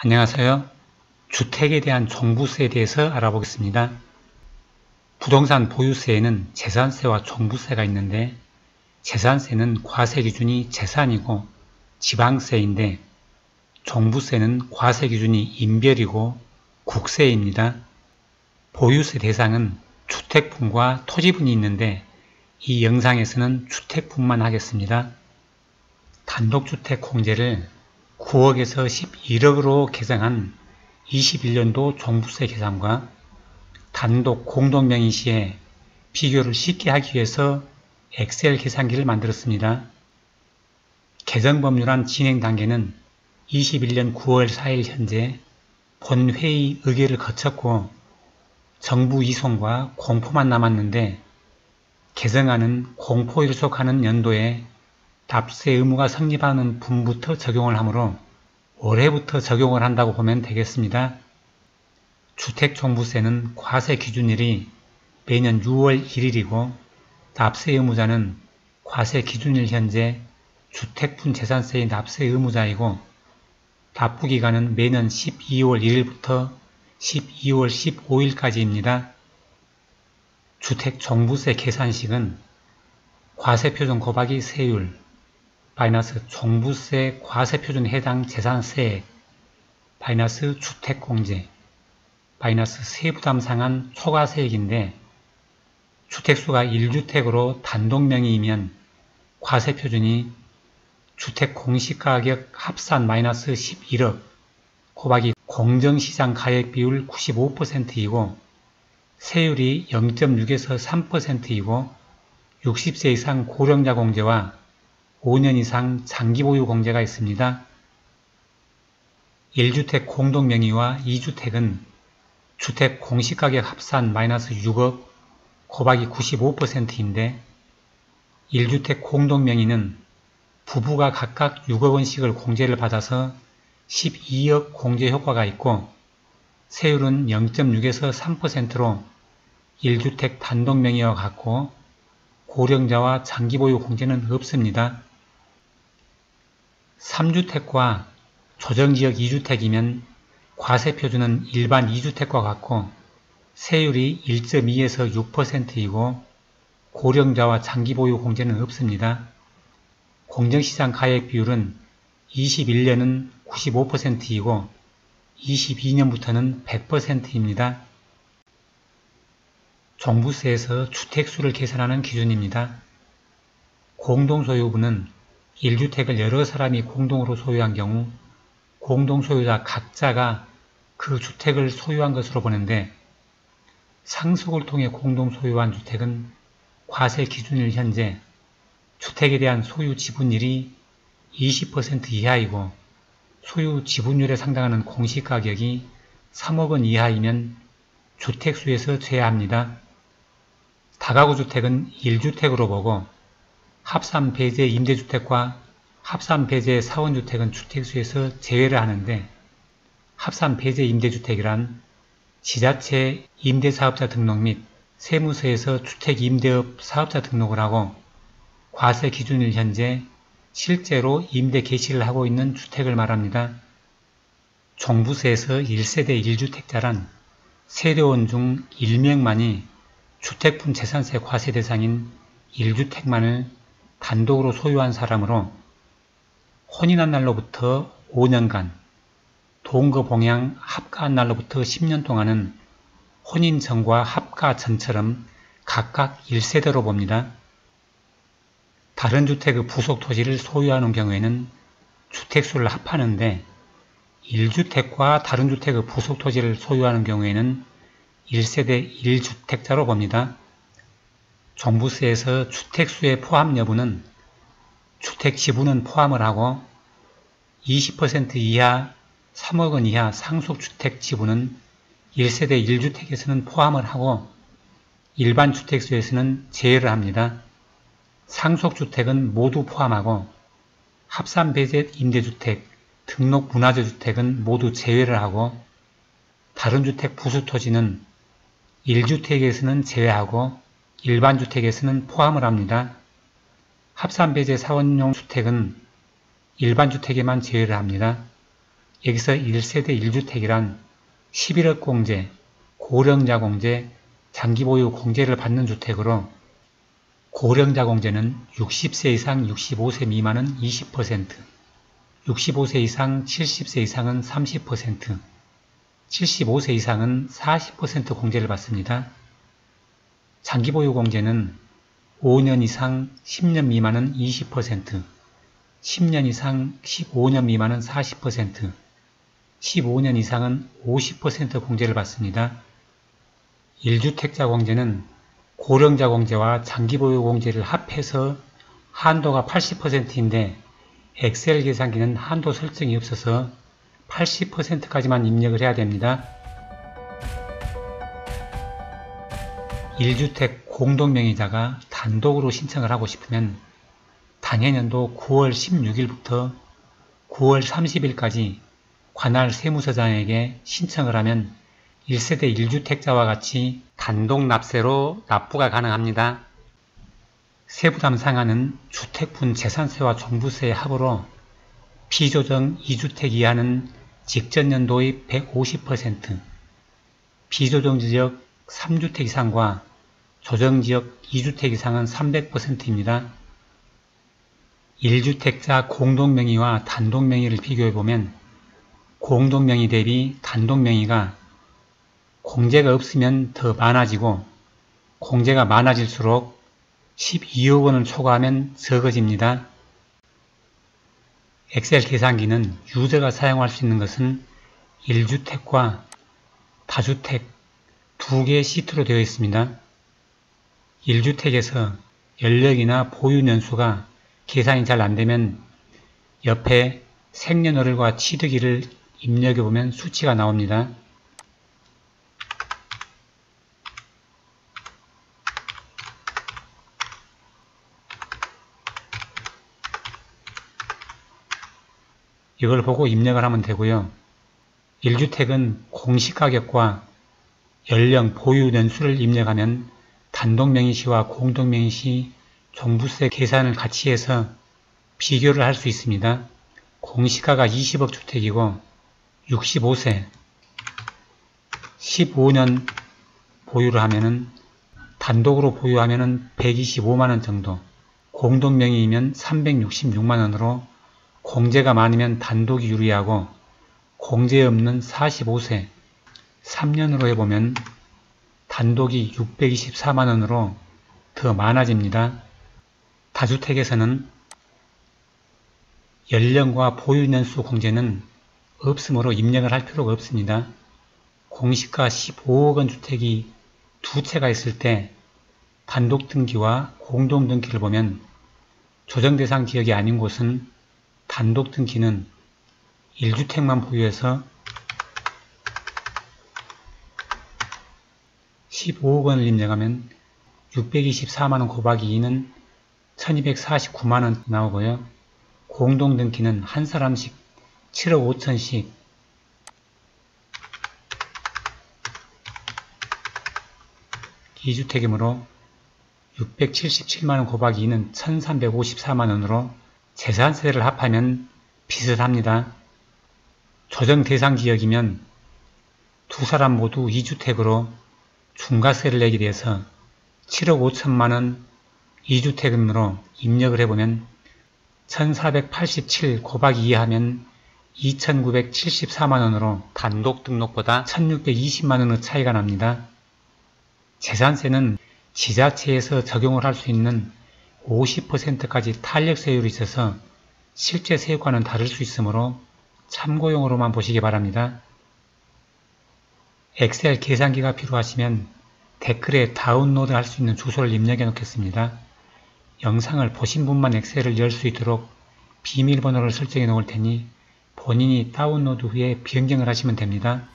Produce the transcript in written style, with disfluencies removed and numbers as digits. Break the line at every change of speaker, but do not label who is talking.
안녕하세요. 주택에 대한 종부세에 대해서 알아보겠습니다. 부동산 보유세에는 재산세와 종부세가 있는데 재산세는 과세 기준이 재산이고 지방세인데 종부세는 과세 기준이 인별이고 국세입니다. 보유세 대상은 주택분과 토지분이 있는데 이 영상에서는 주택분만 하겠습니다. 단독주택 공제를 9억에서 11억으로 개정한 21년도 종부세 계산과 단독 공동명의 시에 비교를 쉽게 하기 위해서 엑셀 계산기를 만들었습니다. 개정법률안 진행 단계는 21년 9월 4일 현재 본회의 의결을 거쳤고 정부 이송과 공포만 남았는데 개정안은 공포에 속하는 연도에 납세 의무가 성립하는 분부터 적용을 하므로 올해부터 적용을 한다고 보면 되겠습니다. 주택종부세는 과세 기준일이 매년 6월 1일이고 납세 의무자는 과세 기준일 현재 주택분 재산세의 납세 의무자이고 납부기간은 매년 12월 1일부터 12월 15일까지입니다. 주택종부세 계산식은 과세표준 곱하기 세율 마이너스 종부세 과세표준 해당 재산세액 마이너스 주택공제 마이너스 세부담 상한 초과세액인데 주택수가 1주택으로 단독명의이면 과세표준이 주택 공시가격 합산 마이너스 11억 곱하기 공정시장 가액비율 95%이고 세율이 0.6에서 3%이고 60세 이상 고령자 공제와 5년 이상 장기보유 공제가 있습니다. 1주택 공동명의와 2주택은 주택 공시가격 합산 마이너스 6억 곱하기 95%인데 1주택 공동명의는 부부가 각각 6억 원씩을 공제를 받아서 12억 공제 효과가 있고 세율은 0.6에서 3%로 1주택 단독명의와 같고 고령자와 장기보유 공제는 없습니다. 3주택과 조정지역 2주택이면 과세표준은 일반 2주택과 같고 세율이 1.2에서 6%이고 고령자와 장기보유 공제는 없습니다. 공정시장 가액 비율은 21년은 95%이고 22년부터는 100%입니다. 종부세에서 주택수를 계산하는 기준입니다. 공동소유분은 1주택을 여러 사람이 공동으로 소유한 경우 공동소유자 각자가 그 주택을 소유한 것으로 보는데 상속을 통해 공동소유한 주택은 과세 기준일 현재 주택에 대한 소유 지분율이 20% 이하이고 소유 지분율에 상당하는 공시가격이 3억 원 이하이면 주택수에서 제외합니다. 다가구주택은 1주택으로 보고 합산배제 임대주택과 합산배제 사원주택은 주택수에서 제외를 하는데 합산배제 임대주택이란 지자체 임대사업자 등록 및 세무서에서 주택임대업 사업자 등록을 하고 과세 기준일 현재 실제로 임대 개시를 하고 있는 주택을 말합니다. 종부세에서 1세대 1주택자란 세대원 중 1명만이 주택분 재산세 과세 대상인 1주택만을 단독으로 소유한 사람으로 혼인한 날로부터 5년간, 동거봉양 합가한 날로부터 10년 동안은 혼인 전과 합가 전처럼 각각 1세대로 봅니다. 다른 주택의 부속 토지를 소유하는 경우에는 주택수를 합하는데 1주택과 다른 주택의 부속 토지를 소유하는 경우에는 1세대 1주택자로 봅니다. 종부세에서 주택수의 포함 여부는 주택 지분은 포함을 하고 20% 이하 3억 원 이하 상속주택 지분은 1세대 1주택에서는 포함을 하고 일반 주택수에서는 제외를 합니다. 상속주택은 모두 포함하고 합산배제 임대주택, 등록 문화재 주택은 모두 제외를 하고 다른 주택 부수토지는 1주택에서는 제외하고 일반 주택에서는 포함을 합니다. 합산배제 사원용 주택은 일반 주택에만 제외를 합니다. 여기서 1세대 1주택이란 11억 공제, 고령자 공제, 장기보유 공제를 받는 주택으로 고령자 공제는 60세 이상 65세 미만은 20%, 65세 이상 70세 이상은 30%, 75세 이상은 40% 공제를 받습니다. 장기보유 공제는 5년 이상 10년 미만은 20%, 10년 이상 15년 미만은 40%, 15년 이상은 50% 공제를 받습니다. 1주택자 공제는 고령자 공제와 장기보유 공제를 합해서 한도가 80%인데 엑셀 계산기는 한도 설정이 없어서 80%까지만 입력을 해야 됩니다. 1주택 공동명의자가 단독으로 신청을 하고 싶으면 당해년도 9월 16일부터 9월 30일까지 관할 세무서장에게 신청을 하면 1세대 1주택자와 같이 단독 납세로 납부가 가능합니다. 세부담 상한은 주택분 재산세와 종부세 합으로 비조정 2주택 이하는 직전 연도의 150%, 비조정 지역 3주택 이상과 조정지역 2주택 이상은 300%입니다. 1주택자 공동명의와 단독명의를 비교해보면 공동명의 대비 단독명의가 공제가 없으면 더 많아지고 공제가 많아질수록 12억 원을 초과하면 적어집니다. 엑셀 계산기는 유저가 사용할 수 있는 것은 1주택과 다주택 두 개의 시트로 되어 있습니다. 1주택에서 연령이나 보유 년수가 계산이 잘 안되면 옆에 생년월일과 취득일을 입력해보면 수치가 나옵니다. 이걸 보고 입력을 하면 되고요. 1주택은 공시가격과 연령, 보유 년수를 입력하면 단독명의시와 공동명의시 종부세 계산을 같이 해서 비교를 할 수 있습니다. 공시가가 20억 주택이고 65세 15년 보유를 하면은 단독으로 보유하면은 125만원 정도, 공동명의이면 366만원으로 공제가 많으면 단독이 유리하고 공제 없는 45세 3년으로 해보면 단독이 624만원으로 더 많아집니다. 다주택에서는 연령과 보유년수 공제는 없으므로 입력을 할 필요가 없습니다. 공시가 15억원 주택이 두 채가 있을 때 단독등기와 공동등기를 보면 조정대상 지역이 아닌 곳은 단독등기는 1주택만 보유해서 15억원을 입력하면 624만원 곱하기 2는 1249만원 나오고요. 공동등기는 한 사람씩 7억 5천씩 2주택이므로 677만원 곱하기 2는 1354만원으로 재산세를 합하면 비슷합니다. 조정 대상 지역이면 두 사람 모두 2주택으로 중과세를 내게 돼서 7억 5천만원 2주택으로 입력을 해보면 1487 곱하기 2 하면 2974만원으로 단독 등록보다 1620만원의 차이가 납니다. 재산세는 지자체에서 적용을 할 수 있는 50%까지 탄력세율이 있어서 실제 세율과는 다를 수 있으므로 참고용으로만 보시기 바랍니다. 엑셀 계산기가 필요하시면 댓글에 다운로드 할 수 있는 주소를 입력해 놓겠습니다. 영상을 보신 분만 엑셀을 열 수 있도록 비밀번호를 설정해 놓을 테니 본인이 다운로드 후에 변경을 하시면 됩니다.